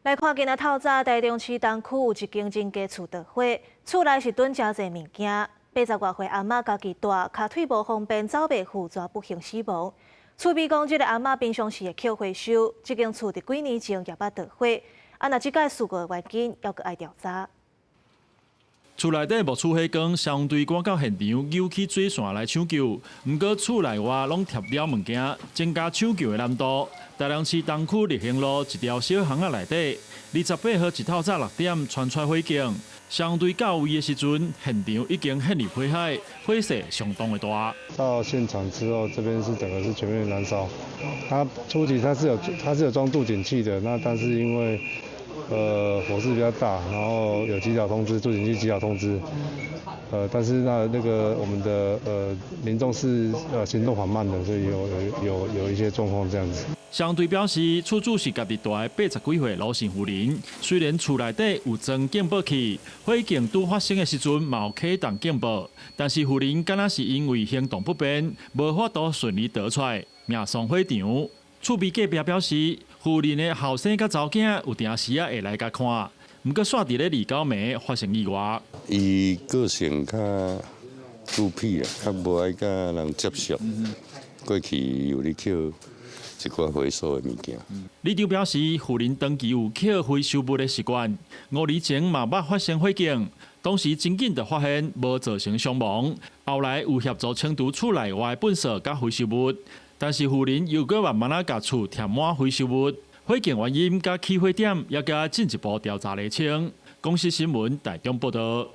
来看今仔透早，台中市东区有一间真家厝着火，厝内是囤真侪物件。80多岁阿嬷家己带，脚腿无方便走袂赴，全不幸死亡。厝边讲，这个阿嬷平常时会捡回收，这间厝伫几年前也捌着火。若即届事故的原因，还阁爱调查。 厝内底木厝火光，相对赶到现场，扭起水线来抢救。不过厝内外拢贴了物件，增加抢救的难度。台中市东区立兴路一条小巷仔内底，28号一透早6点传出火警，相对到位的时阵，现场已经陷入火海，火势相当的大。到现场之后，这边是整个是全面燃烧。它初期它是有装渡警器的，那但是因为 火势比较大，然后有急角通知，助警器急角通知，但是那个我们的民众是行动缓慢的，所以有一些状况这样子。相对表示，厝主是家己带的80几岁罗姓妇人，虽然厝内底有装警报器，火警拄发生的时阵嘛有启动警报，但是妇人敢若是因为行动不便，无法度顺利逃出，命丧火场。 厝边隔壁表示，妇人的后生甲查某囝有定时会来甲看，毋过煞伫咧29暝发生意外。伊个性较孤僻啦，较无爱甲人接触。过去有咧捡一寡回收的物件。李长表示，妇人长期有捡回收物的习惯，5年前嘛捌发生火警，当时真紧就发现无造成伤亡，后来有协助清除厝内外粪扫甲回收物。 但是妇人又搁慢慢啊，甲厝填满回收物，火警原因甲起火点也甲进一步调查厘清。公司新闻台中报道。